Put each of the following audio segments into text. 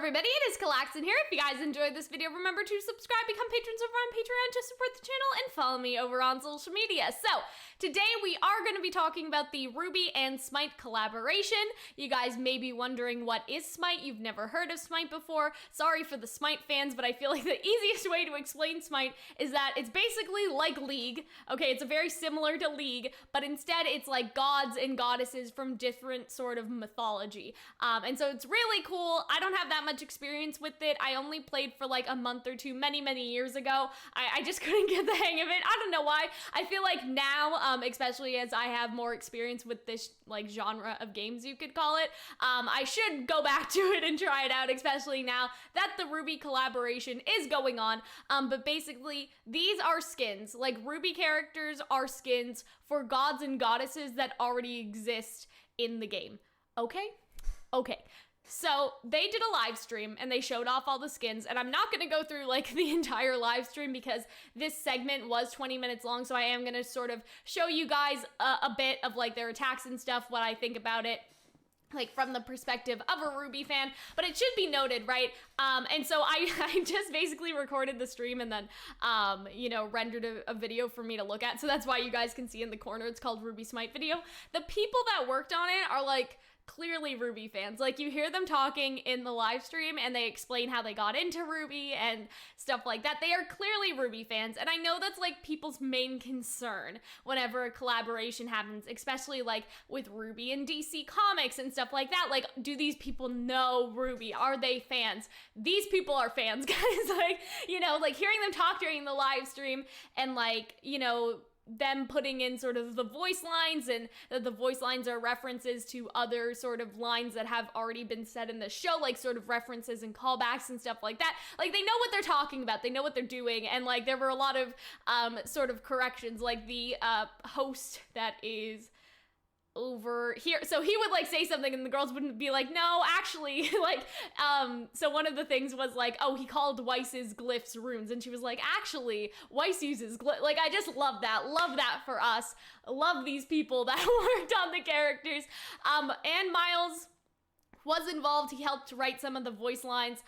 everybody, it is Kalaxin here. If you guys enjoyed this video, remember to subscribe, become patrons over on Patreon to support the channel, and follow me over on social media. So, today we are going to be talking about the Ruby and Smite collaboration. You guys may be wondering, what is Smite? You've never heard of Smite before. Sorry for the Smite fans, but I feel like the easiest way to explain Smite is that it's basically like League. Okay, it's very similar to League, but instead it's like gods and goddesses from different sort of mythology. And so it's really cool. I don't have that much experience with it. I only played for like a month or two many years ago. I just couldn't get the hang of it. I don't know why. I feel like now, especially as I have more experience with this like genre of games, you could call it, I should go back to it and try it out, especially now that the Ruby collaboration is going on. But basically, these are skins. Like, Ruby characters are skins for gods and goddesses that already exist in the game. Okay? Okay. So they did a live stream and they showed off all the skins, and I'm not going to go through like the entire live stream because this segment was 20 minutes long, so I am going to sort of show you guys a bit of like their attacks and stuff, what I think about it, like from the perspective of a Ruby fan. But it should be noted, right? And so I just basically recorded the stream and then, you know, rendered a video for me to look at. So that's why you guys can see in the corner, it's called Ruby Smite video. The people that worked on it are like clearly Ruby fans. Like, you hear them talking in the live stream and they explain how they got into Ruby and stuff like that. They are clearly Ruby fans, and I know that's like people's main concern whenever a collaboration happens, especially like with Ruby and DC Comics and stuff like that. Like, do these people know Ruby? Are they fans? These people are fans, guys. Like, you know, like hearing them talk during the live stream and like, you know, them putting in sort of the voice lines, and the voice lines are references to other sort of lines that have already been said in the show, like sort of references and callbacks and stuff like that. Like, they know what they're talking about, they know what they're doing, and like there were a lot of sort of corrections, like the host that is over here, so he would like say something and the girls wouldn't be like, no, actually, like, so one of the things was like, oh, he called Weiss's glyphs runes, and she was like, actually, Weiss uses like, I just love that for us. Love these people that worked on the characters. And Miles was involved. He helped write some of the voice lines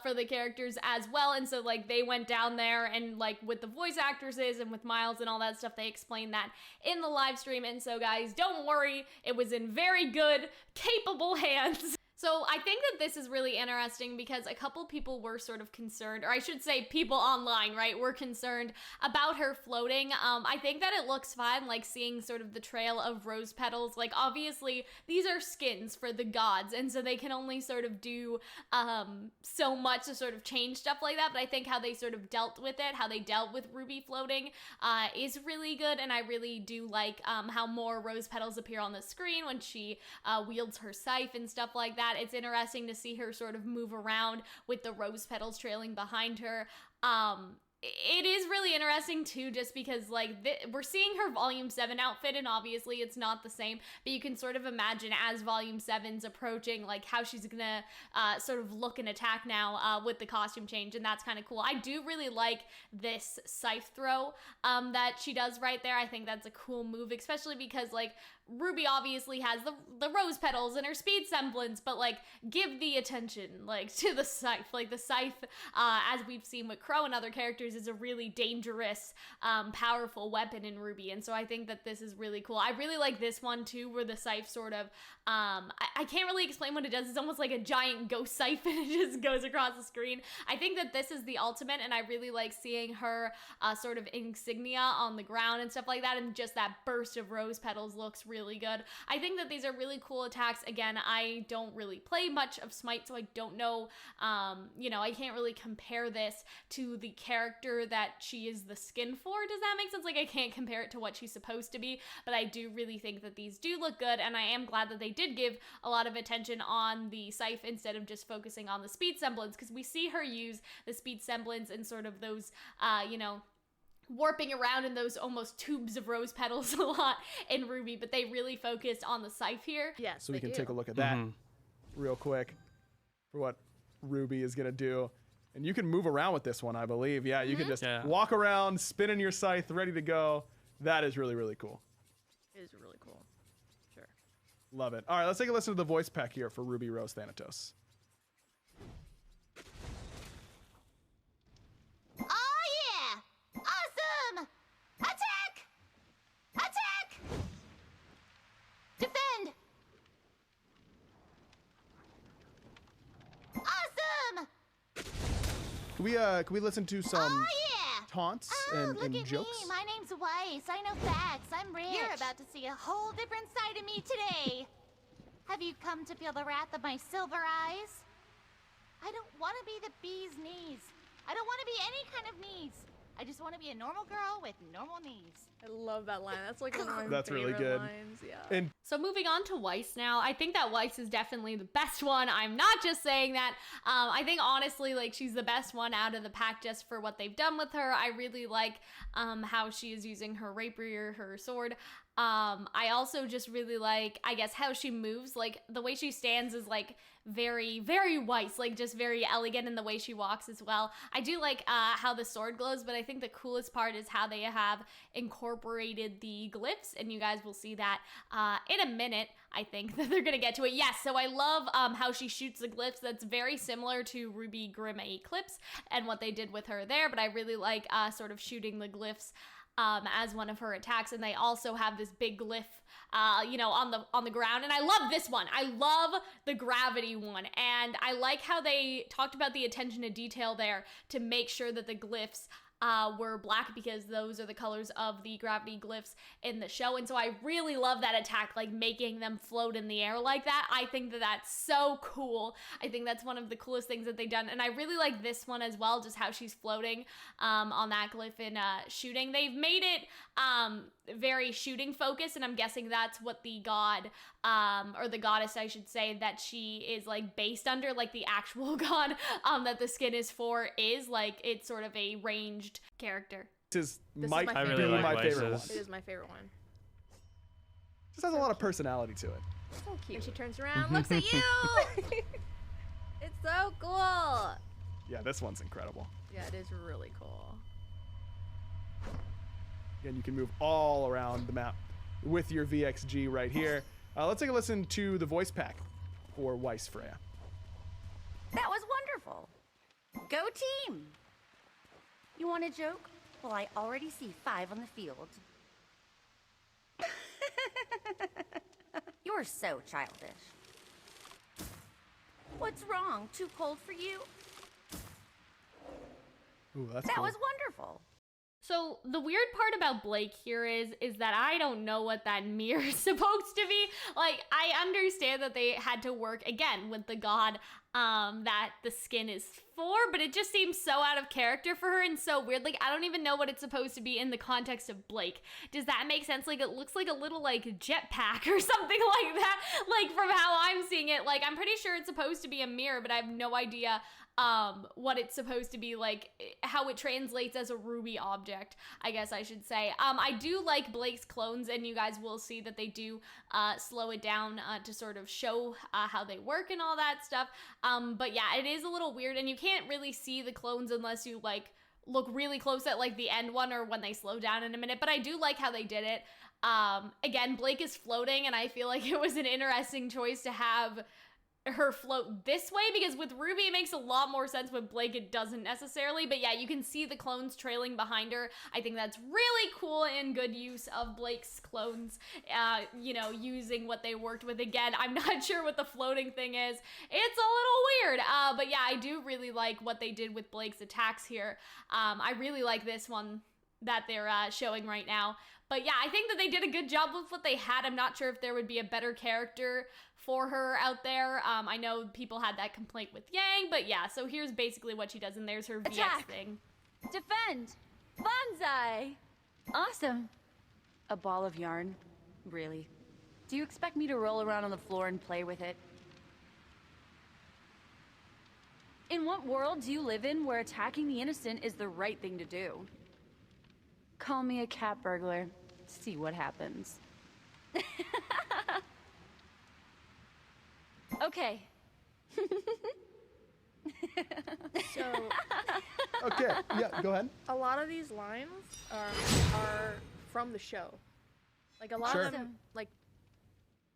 for the characters as well, and so like they went down there and like with the voice actresses and with Miles and all that stuff, they explained that in the live stream. And so guys, don't worry, it was in very good, capable hands. So I think that this is really interesting because a couple people were sort of concerned, or I should say people online, right, were concerned about her floating. I think that it looks fine, like seeing sort of the trail of rose petals. Like, obviously these are skins for the gods, and so they can only sort of do so much to sort of change stuff like that. But I think how they sort of dealt with it, how they dealt with Ruby floating is really good. And I really do like how more rose petals appear on the screen when she wields her scythe and stuff like that. It's interesting to see her sort of move around with the rose petals trailing behind her. It is really interesting too, just because like we're seeing her Volume 7 outfit, and obviously it's not the same, but you can sort of imagine as Volume 7's approaching, like how she's gonna sort of look and attack now with the costume change, and that's kind of cool. I do really like this scythe throw that she does right there. I think that's a cool move, especially because like Ruby obviously has the rose petals and her speed semblance, but like give the attention like to the scythe. Like the scythe, as we've seen with Crow and other characters, is a really dangerous, powerful weapon in Ruby, and so I think that this is really cool. I really like this one too, where the scythe sort of, I can't really explain what it does. It's almost like a giant ghost scythe and it just goes across the screen. I think that this is the ultimate, and I really like seeing her sort of insignia on the ground and stuff like that, and just that burst of rose petals looks really good. I think that these are really cool attacks. Again, I don't really play much of Smite, so I don't know, you know, I can't really compare this to the character that she is the skin for. Does that make sense? Like, I can't compare it to what she's supposed to be, but I do really think that these do look good, and I am glad that they did give a lot of attention on the scythe instead of just focusing on the speed semblance, because we see her use the speed semblance and sort of those, you know, warping around in those almost tubes of rose petals a lot in Ruby, but they really focused on the scythe here. Yes, so we can take a look at that real quick for what Ruby is gonna do. And you can move around with this one, I believe. Yeah, you can just walk around, spinning your scythe, ready to go. That is really cool. It is really cool. Sure. Love it. All right, let's take a listen to the voice pack here for Ruby Rose Thanatos. Can we listen to some taunts and look at jokes? me. My name's Weiss. I know facts. I'm rich. You're about to see a whole different side of me today. Have you come to feel the wrath of my silver eyes? I don't want to be the bee's knees. I don't want to be any kind of knees. I just want to be a normal girl with normal knees. I love that line. That's like one of my That's really favorite good. lines. Yeah. And So moving on to Weiss now, I think that Weiss is definitely the best one. I'm not just saying that. I think honestly, like, she's the best one out of the pack just for what they've done with her. I really like how she is using her rapier, her sword. I also just really like, I guess, how she moves. Like, the way she stands is like very, very Weiss, like just very elegant in the way she walks as well. I do like how the sword glows, but I think the coolest part is how they have incorporated the glyphs, and you guys will see that in a minute. I think that they're gonna get to it. Yes, so I love how she shoots the glyphs. That's very similar to Ruby Grimmie Eclipse and what they did with her there, but I really like sort of shooting the glyphs as one of her attacks. And they also have this big glyph you know, on the ground, and I love this one. I love the gravity one, and I like how they talked about the attention to detail there to make sure that the glyphs were black, because those are the colors of the gravity glyphs in the show. And so I really love that attack, like making them float in the air like that. I think that that's so cool. I think that's one of the coolest things that they've done. And I really like this one as well, just how she's floating on that glyph in shooting. They've made it very shooting focused, and I'm guessing that's what the god or the goddess, I should say, that she is like based under, like the actual god that the skin is for, is like, it's sort of a ranged character. This This might is my be favorite. really my like favorite one. Weiss's. It is my favorite one. Just has a lot of personality to it. So cute. And she turns around, looks at you. It's so cool. Yeah, this one's incredible. Yeah, it is really cool. Again, you can move all around the map with your VXG right here. Let's take a listen to the voice pack for Weiss Freya. That was wonderful. Go team! You want a joke? Well, I already see 5 on the field. You're so childish. What's wrong? Too cold for you? Ooh, that's That cool. was wonderful. So the weird part about Blake here is that I don't know what that mirror is supposed to be. Like, I understand that they had to work again with the god that the skin is for, but it just seems so out of character for her and so weird. Like, I don't even know what it's supposed to be in the context of Blake. Does that make sense? Like, it looks like a little like jetpack or something like that. Like, from how I'm seeing it, like, I'm pretty sure it's supposed to be a mirror, but I have no idea what it's supposed to be, like how it translates as a Ruby object, I guess I should say. I do like Blake's clones, and you guys will see that they do slow it down to sort of show how they work and all that stuff. But yeah, it is a little weird, and you can't really see the clones unless you like look really close at like the end one or when they slow down in a minute. But I do like how they did it. Again, Blake is floating, and I feel like it was an interesting choice to have her float this way, because with Ruby it makes a lot more sense. With Blake it doesn't necessarily, but yeah, you can see the clones trailing behind her. I think that's really cool and good use of Blake's clones, you know, using what they worked with. Again, I'm not sure what the floating thing is. It's a little weird, but yeah, I do really like what they did with Blake's attacks here. I really like this one that they're showing right now. But yeah, I think that they did a good job with what they had. I'm not sure if there would be a better character for her out there. I know people had that complaint with Yang, but yeah, so here's basically what she does, and there's her VX Attack. thing. Defend! Bonsai! Awesome. A ball of yarn? Really? Do you expect me to roll around on the floor and play with it? In what world do you live in where attacking the innocent is the right thing to do? Call me a cat burglar. See what happens. Okay. So Okay, yeah, go ahead. a lot of these lines are from the show. Like a lot Sure. of them, like,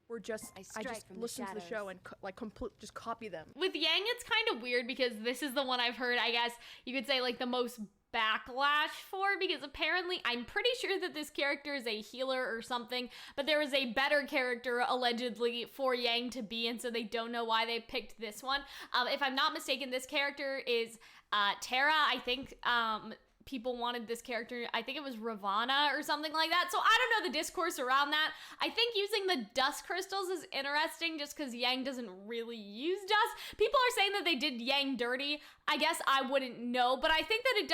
were just I I strike just from the listened to the show shadows. and just copy them. With Yang, it's kind of weird because this is the one I've heard, I guess you could say, like the most backlash for, because apparently I'm pretty sure that this character is a healer or something, but there was a better character allegedly for Yang to be, and so they don't know why they picked this one. If I'm not mistaken, this character is Terra. I think people wanted this character, I think it was Ravana or something like that. So I don't know the discourse around that. I think using the dust crystals is interesting just because Yang doesn't really use dust. People are saying that they did Yang dirty. I guess I wouldn't know, but I think that it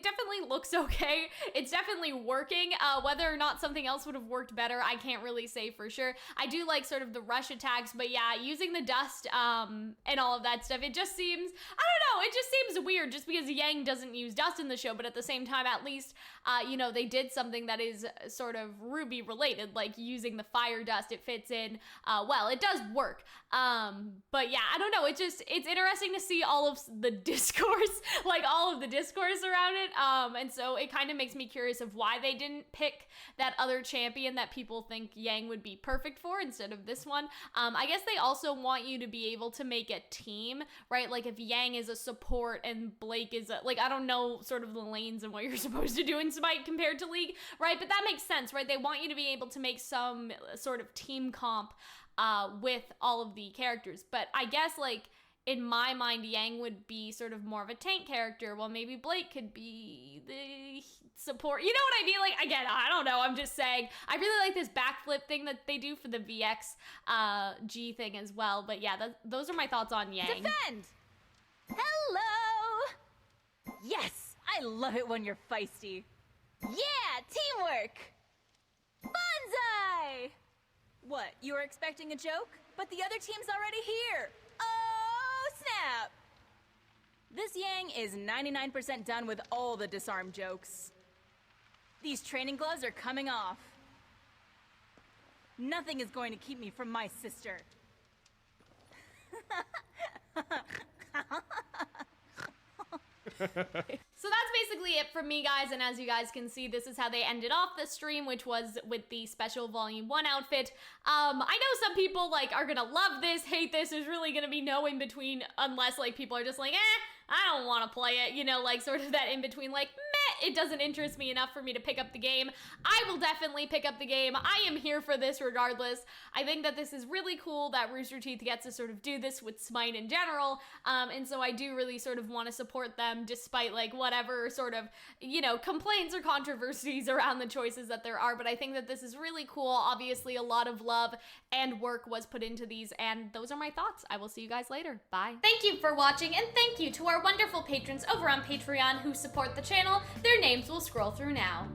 definitely looks okay. It's definitely working. Whether or not something else would have worked better, I can't really say for sure. I do like sort of the rush attacks, but yeah, using the dust and all of that stuff, it just seems, I don't know, it just seems weird just because Yang doesn't use dust in the show, but at the same time, at least, you know, they did something that is sort of RWBY related, like using the fire dust. It fits in well, it does work. But yeah, I don't know, it's interesting to see all of the discourse, like all of the discourse around it, and so it kind of makes me curious of why they didn't pick that other champion that people think Yang would be perfect for instead of this one. I guess they also want you to be able to make a team, right? Like if Yang is a support and Blake is a, like, I don't know sort of the lanes and what you're supposed to do in Smite compared to League, right? But that makes sense, right? They want you to be able to make some sort of team comp with all of the characters. But I guess, like, in my mind, Yang would be sort of more of a tank character, while maybe Blake could be the support. You know what I mean? Like, again, I don't know. I'm just saying. I really like this backflip thing that they do for the VX G thing as well. But yeah, those are my thoughts on Yang. Defend! Hello! Yes! I love it when you're feisty. Yeah! Teamwork! Bonsai! What, you were expecting a joke? But the other team's already here! Oh, snap! This Yang is 99% done with all the disarm jokes. These training gloves are coming off. Nothing is going to keep me from my sister. So that's basically it from me, guys, and as you guys can see, this is how they ended off the stream, which was with the special Volume 1 outfit. I know some people, like, are gonna love this, hate this. There's really gonna be no in-between unless, like, people are just like, I don't want to play it, you know, like, sort of that in-between, like, meh, it doesn't interest me enough for me to pick up the game. I will definitely pick up the game. I am here for this regardless. I think that this is really cool that Rooster Teeth gets to sort of do this with Smite in general, and so I do really sort of want to support them despite, like, whatever sort of, you know, complaints or controversies around the choices that there are, but I think that this is really cool. Obviously, a lot of love and work was put into these, and those are my thoughts. I will see you guys later. Bye. Thank you for watching, and thank you to our wonderful patrons over on Patreon who support the channel. Their names will scroll through now.